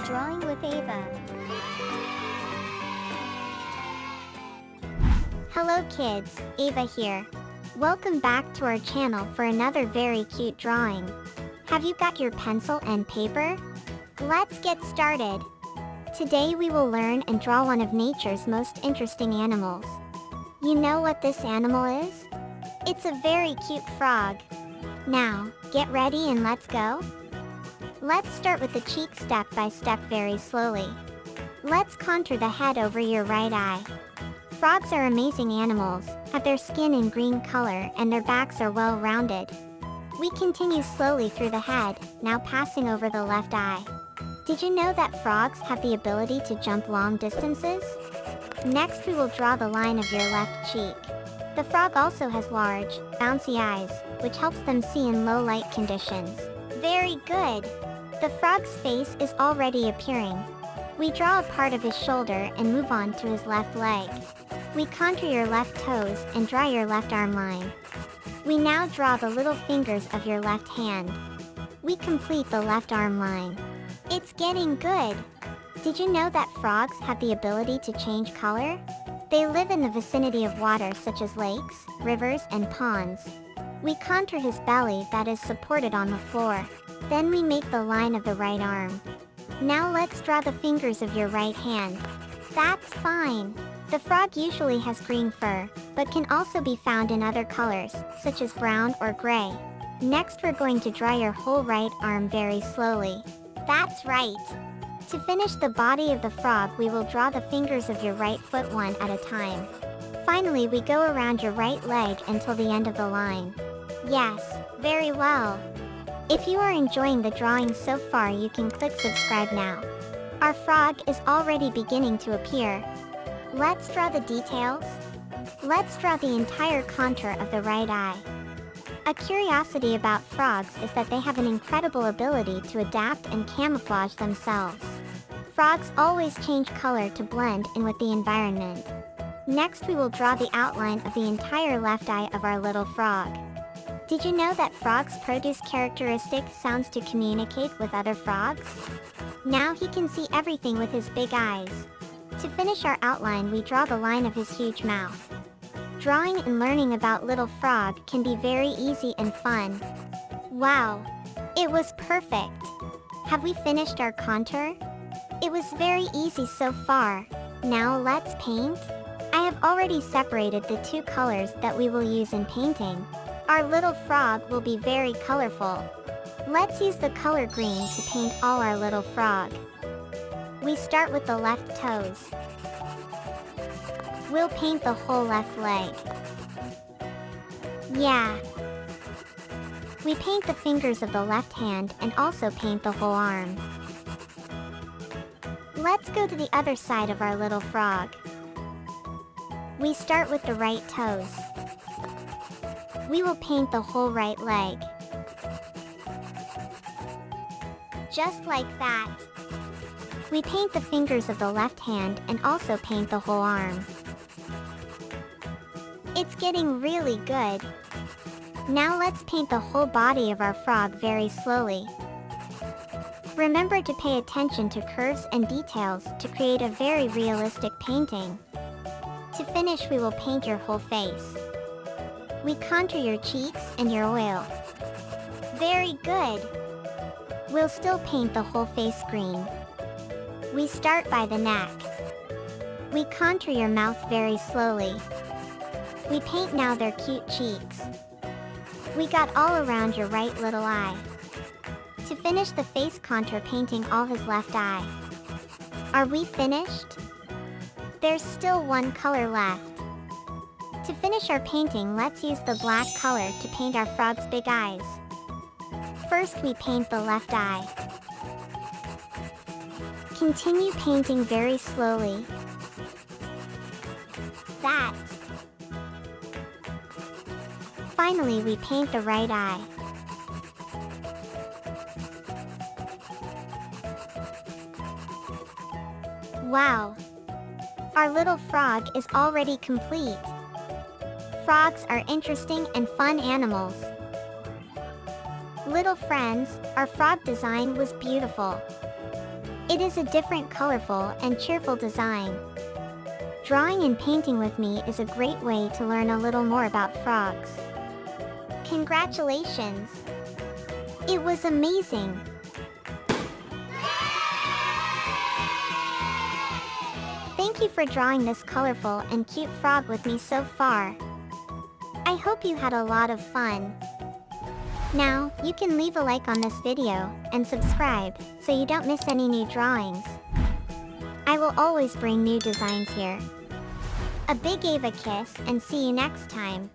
Drawing with Ava. Hello kids, Ava here. Welcome back to our channel for another very cute drawing. Have you got your pencil and paper? Let's get started. Today we will learn and draw one of nature's most interesting animals. You know what this animal is? It's a very cute frog. Now, get ready and let's go. Let's start with the cheek step by step very slowly. Let's contour the head over your right eye. Frogs are amazing animals, have their skin in green color and their backs are well rounded. We continue slowly through the head, now passing over the left eye. Did you know that frogs have the ability to jump long distances? Next we will draw the line of your left cheek. The frog also has large, bouncy eyes, which helps them see in low light conditions. Very good! The frog's face is already appearing. We draw a part of his shoulder and move on to his left leg. We contour your left toes and draw your left arm line. We now draw the little fingers of your left hand. We complete the left arm line. It's getting good! Did you know that frogs have the ability to change color? They live in the vicinity of water such as lakes, rivers, and ponds. We contour his belly that is supported on the floor. Then we make the line of the right arm. Now let's draw the fingers of your right hand. That's fine. The frog usually has green fur, but can also be found in other colors, such as brown or gray. Next we're going to draw your whole right arm very slowly. That's right. To finish the body of the frog we will draw the fingers of your right foot one at a time. Finally we go around your right leg until the end of the line. Yes, very well. If you are enjoying the drawing so far you can click subscribe now. Our frog is already beginning to appear. Let's draw the details. Let's draw the entire contour of the right eye. A curiosity about frogs is that they have an incredible ability to adapt and camouflage themselves. Frogs always change color to blend in with the environment. Next we will draw the outline of the entire left eye of our little frog. Did you know that frogs produce characteristic sounds to communicate with other frogs? Now he can see everything with his big eyes. To finish our outline we draw the line of his huge mouth. Drawing and learning about little frog can be very easy and fun. Wow! It was perfect! Have we finished our contour? It was very easy so far. Now let's paint. I have already separated the two colors that we will use in painting. Our little frog will be very colorful. Let's use the color green to paint all our little frog. We start with the left toes. We'll paint the whole left leg. Yeah. We paint the fingers of the left hand and also paint the whole arm. Let's go to the other side of our little frog. We start with the right toes. We will paint the whole right leg. Just like that. We paint the fingers of the left hand and also paint the whole arm. It's getting really good. Now let's paint the whole body of our frog very slowly. Remember to pay attention to curves and details to create a very realistic painting. To finish we will paint your whole face. We contour your cheeks and your oil. Very good! We'll still paint the whole face green. We start by the neck. We contour your mouth very slowly. We paint now their cute cheeks. We got all around your right little eye. To finish the face contour painting all his left eye. Are we finished? There's still one color left. To finish our painting let's use the black color to paint our frog's big eyes. First we paint the left eye. Continue painting very slowly. That. Finally we paint the right eye. Wow! Our little frog is already complete. Frogs are interesting and fun animals. Little friends, our frog design was beautiful. It is a different, colorful, and cheerful design. Drawing and painting with me is a great way to learn a little more about frogs. Congratulations! It was amazing! Thank you for drawing this colorful and cute frog with me so far. I hope you had a lot of fun. Now, you can leave a like on this video and subscribe so you don't miss any new drawings. I will always bring new designs here. A big Ava kiss and see you next time.